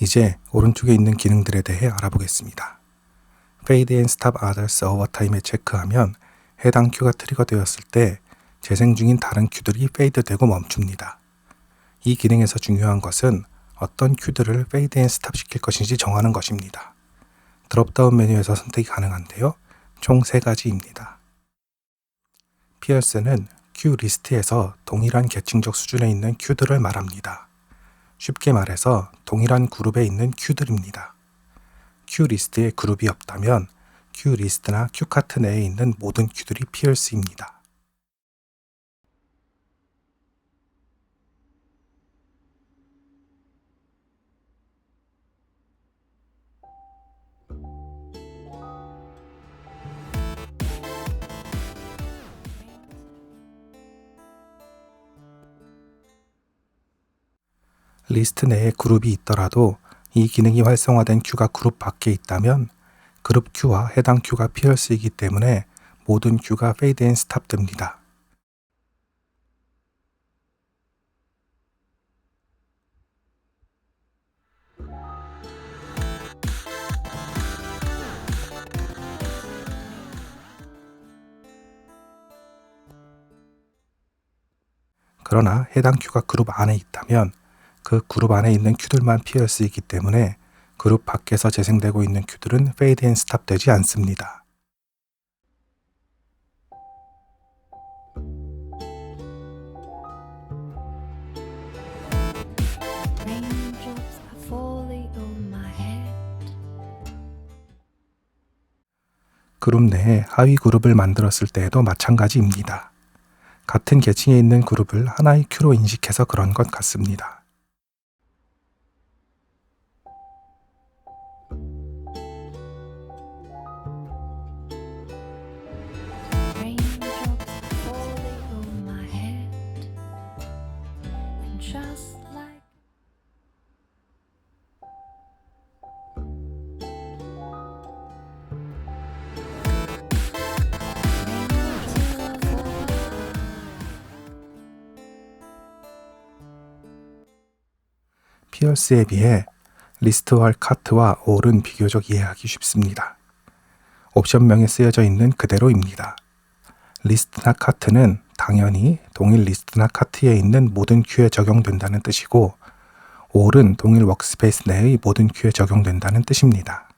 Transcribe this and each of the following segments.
이제 오른쪽에 있는 기능들에 대해 알아보겠습니다. Fade and Stop Others Overtime에 체크하면 해당 큐가 트리거되었을 때 재생 중인 다른 큐들이 페이드되고 멈춥니다. 이 기능에서 중요한 것은 어떤 큐들을 Fade and Stop 시킬 것인지 정하는 것입니다. 드롭다운 메뉴에서 선택이 가능한데요. 총 3가지입니다. 피어스는 큐 리스트에서 동일한 계층적 수준에 있는 큐들을 말합니다. 쉽게 말해서 동일한 그룹에 있는 큐들입니다. 큐 리스트에 그룹이 없다면 큐 리스트나 큐 카트 내에 있는 모든 큐들이 피어스입니다. 리스트 내에 그룹이 있더라도 이 기능이 활성화된 큐가 그룹 밖에 있다면 그룹 큐와 해당 큐가 피어스이기 때문에 모든 큐가 페이드 앤 스탑 됩니다. 그러나 해당 큐가 그룹 안에 있다면 그 그룹 안에 있는 큐들만 피어스이기 때문에 그룹 밖에서 재생되고 있는 큐들은 페이드 앤 스탑 되지 않습니다. Raindrops are falling on my head. 그룹 내에 하위 그룹을 만들었을 때에도 마찬가지입니다. 같은 계층에 있는 그룹을 하나의 큐로 인식해서 그런 것 같습니다. Raindrops are falling on my head. And just like raindrops are falling. 피어스에 비해 리스트와 카트와 올은 비교적 이해하기 쉽습니다. 옵션명에 쓰여져 있는 그대로입니다. 리스트나 카트는 당연히 동일 리스트나 카트에 있는 모든 큐에 적용된다는 뜻이고 올은 동일 워크스페이스 내의 모든 큐에 적용된다는 뜻입니다.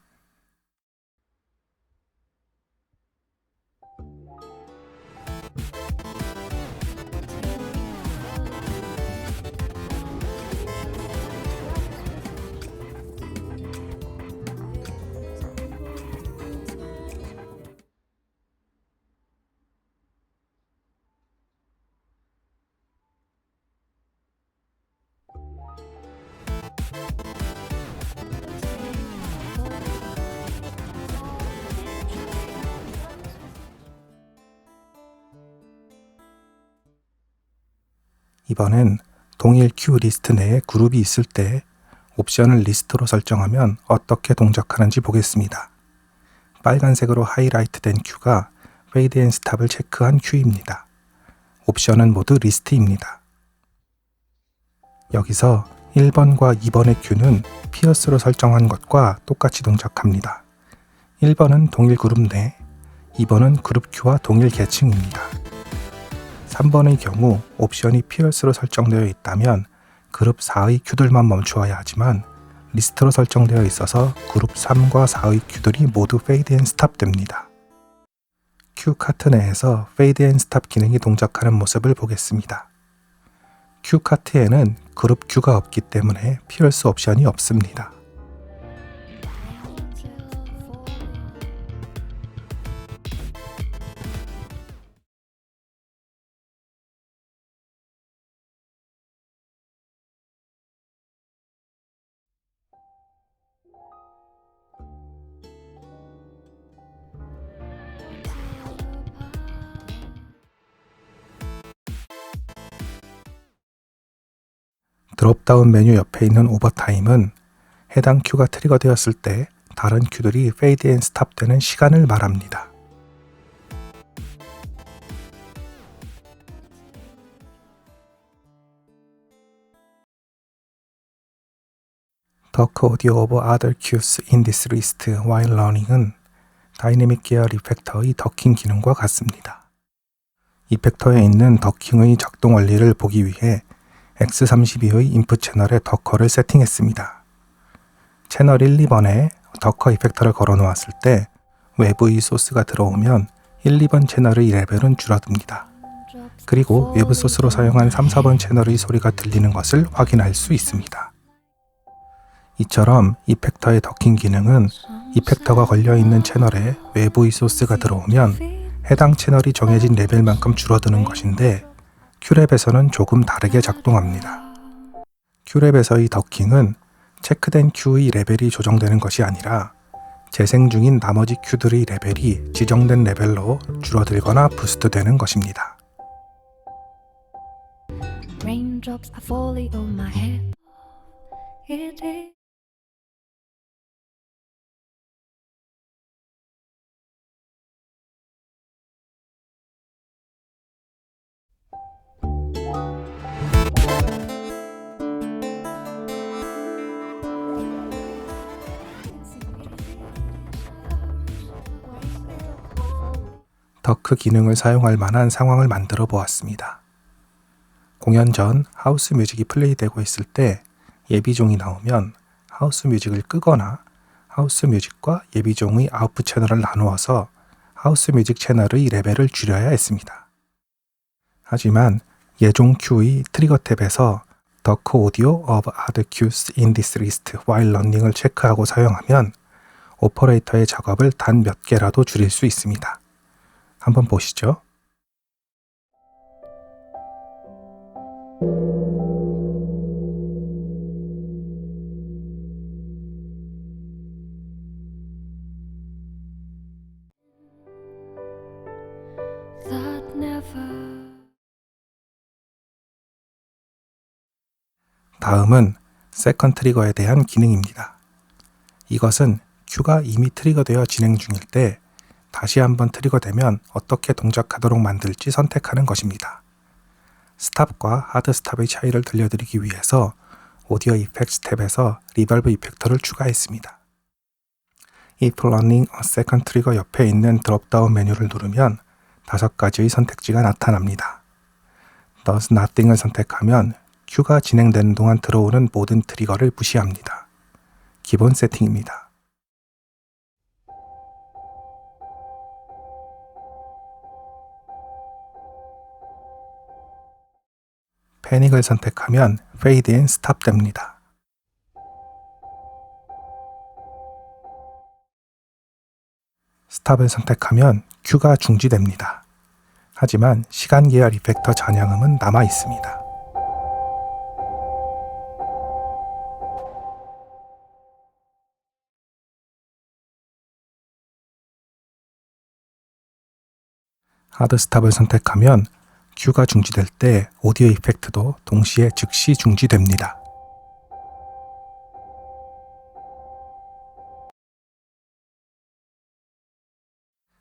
이번엔 동일 큐 리스트 내에 그룹이 있을 때 옵션을 리스트로 설정하면 어떻게 동작하는지 보겠습니다. 빨간색으로 하이라이트된 큐가 페이드 앤 스탑을 체크한 큐입니다. 옵션은 모두 리스트입니다. 여기서 1번과 2번의 큐는 피어스로 설정한 것과 똑같이 동작합니다. 1번은 동일 그룹 내, 2번은 그룹 큐와 동일 계층입니다. 3번의 경우 옵션이 피어스로 설정되어 있다면 그룹 4의 큐들만 멈추어야 하지만 리스트로 설정되어 있어서 그룹 3과 4의 큐들이 모두 페이드 앤 스탑 됩니다. 큐 카트 내에서 페이드 앤 스탑 기능이 동작하는 모습을 보겠습니다. 큐 카트에는 그룹 큐가 없기 때문에 피어스 옵션이 없습니다. 드롭다운 메뉴 옆에 있는 오버타임은 해당 큐가 트리거되었을 때 다른 큐들이 페이드 앤 스탑 되는 시간을 말합니다. Talk audio of other cues in this list while learning은 다이내믹 계열 이펙터의 더킹 기능과 같습니다. 이펙터에 있는 더킹의 작동 원리를 보기 위해 X32의 인풋 채널에 더커를 세팅했습니다. 채널 1, 2번에 더커 이펙터를 걸어 놓았을 때 외부의 소스가 들어오면 1, 2번 채널의 레벨은 줄어듭니다. 그리고 외부 소스로 사용한 3, 4번 채널의 소리가 들리는 것을 확인할 수 있습니다. 이처럼 이펙터의 더킹 기능은 이펙터가 걸려있는 채널에 외부의 소스가 들어오면 해당 채널이 정해진 레벨만큼 줄어드는 것인데 큐랩에서는 조금 다르게 작동합니다. 큐랩에서의 더킹은 체크된 큐의 레벨이 조정되는 것이 아니라 재생 중인 나머지 큐들의 레벨이 지정된 레벨로 줄어들거나 부스트되는 것입니다. Raindrops are falling on my head. It is. 더크 기능을 사용할 만한 상황을 만들어 보았습니다. 공연 전 하우스 뮤직이 플레이되고 있을 때 예비종이 나오면 하우스 뮤직을 끄거나 하우스 뮤직과 예비종의 아웃풋 채널을 나누어서 하우스 뮤직 채널의 레벨을 줄여야 했습니다. 하지만 예종 큐의 트리거 탭에서 더크 오디오 of other cues in this list while learning을 체크하고 사용하면 오퍼레이터의 작업을 단 몇 개라도 줄일 수 있습니다. 한번 보시죠. That never. 다음은 세컨 트리거에 대한 기능입니다. 이것은 큐가 이미 트리거되어 진행 중일 때 다시 한번 트리거되면 어떻게 동작하도록 만들지 선택하는 것입니다. 스탑과 하드 스탑의 차이를 들려드리기 위해서 오디오 이펙트 탭에서 리벌브 이펙터를 추가했습니다. If running a second trigger 옆에 있는 드롭다운 메뉴를 누르면 5가지의 선택지가 나타납니다. Does nothing을 선택하면 큐가 진행되는 동안 들어오는 모든 트리거를 무시합니다. 기본 세팅입니다. 패닉을 선택하면 페이드 앤 스탑 됩니다. 스탑을 선택하면 큐가 중지됩니다. 하지만 시간 계열 이펙터 잔향음은 남아 있습니다. 하드 스탑을 선택하면 큐가 중지될 때 오디오 이펙트도 동시에 즉시 중지됩니다.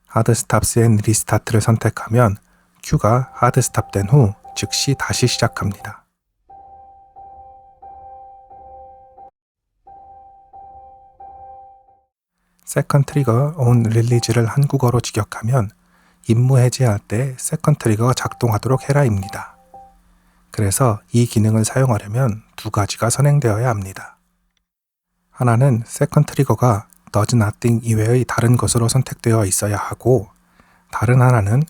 하드 스탑스 앤 리스타트를 선택하면 큐가 하드 스탑된 후 즉시 다시 시작합니다. 세컨 트리거 온 릴리즈를 한국어로 직역하면 임무 해제할 때 세컨 트리거가 작동하도록 해라입니다. 그래서 이 기능을 사용하려면 2가지가 선행되어야 합니다. 하나는 세컨 트리거가 does nothing 이외의 다른 것으로 선택되어 있어야 하고, 다른 하나는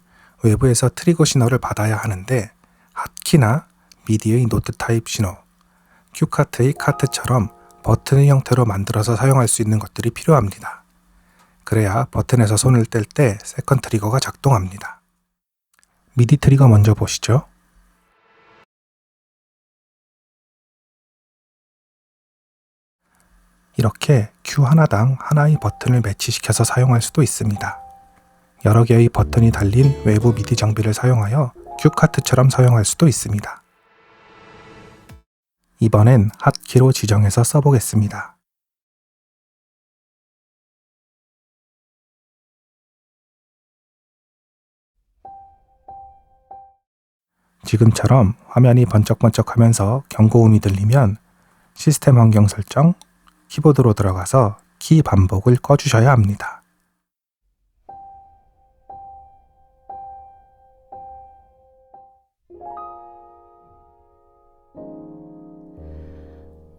외부에서 트리거 신호를 받아야 하는데 핫키나 미디의 노트 타입 신호, 큐카트의 카트처럼 버튼의 형태로 만들어서 사용할 수 있는 것들이 필요합니다. 그래야 버튼에서 손을 뗄 때 세컨 트리거가 작동합니다. 미디 트리거 먼저 보시죠. 이렇게 큐 하나당 하나의 버튼을 매치시켜서 사용할 수도 있습니다. 여러 개의 버튼이 달린 외부 미디 장비를 사용하여 큐카트처럼 사용할 수도 있습니다. 이번엔 핫키로 지정해서 써보겠습니다. 지금처럼 화면이 번쩍번쩍하면서 경고음이 들리면 시스템 환경 설정, 키보드로 들어가서 키 반복을 꺼주셔야 합니다.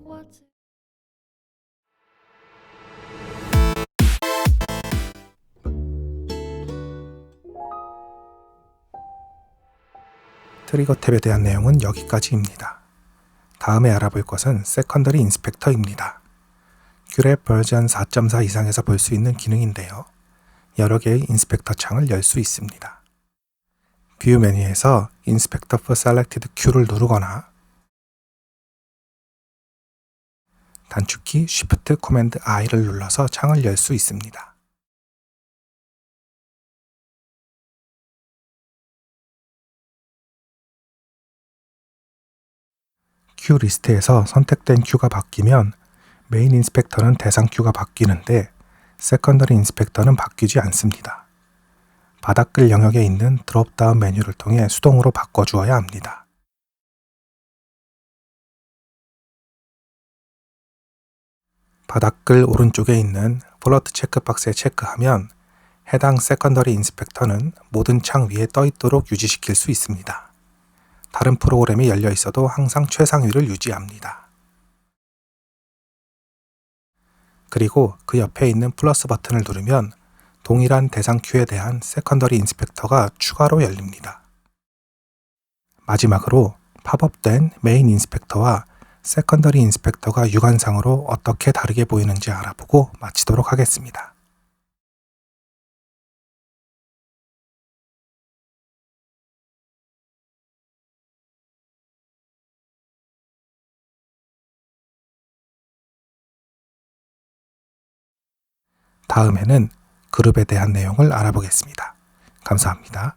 What's it? 트리거 탭에 대한 내용은 여기까지입니다. 다음에 알아볼 것은 세컨더리 인스펙터입니다. 큐랩 버전 4.4 이상에서 볼 수 있는 기능인데요. 여러 개의 인스펙터 창을 열 수 있습니다. 뷰 메뉴에서 인스펙터 for selected Q를 누르거나 단축키 Shift Command I를 눌러서 창을 열 수 있습니다. 큐 리스트에서 선택된 큐가 바뀌면 메인 인스펙터는 대상 큐가 바뀌는데 세컨더리 인스펙터는 바뀌지 않습니다. 바닥글 영역에 있는 드롭다운 메뉴를 통해 수동으로 바꿔주어야 합니다. 바닥글 오른쪽에 있는 플러트 체크박스에 체크하면 해당 세컨더리 인스펙터는 모든 창 위에 떠 있도록 유지시킬 수 있습니다. 다른 프로그램이 열려 있어도 항상 최상위를 유지합니다. 그리고 그 옆에 있는 플러스 버튼을 누르면 동일한 대상 큐에 대한 세컨더리 인스펙터가 추가로 열립니다. 마지막으로 팝업된 메인 인스펙터와 세컨더리 인스펙터가 육안상으로 어떻게 다르게 보이는지 알아보고 마치도록 하겠습니다. 다음에는 그룹에 대한 내용을 알아보겠습니다. 감사합니다.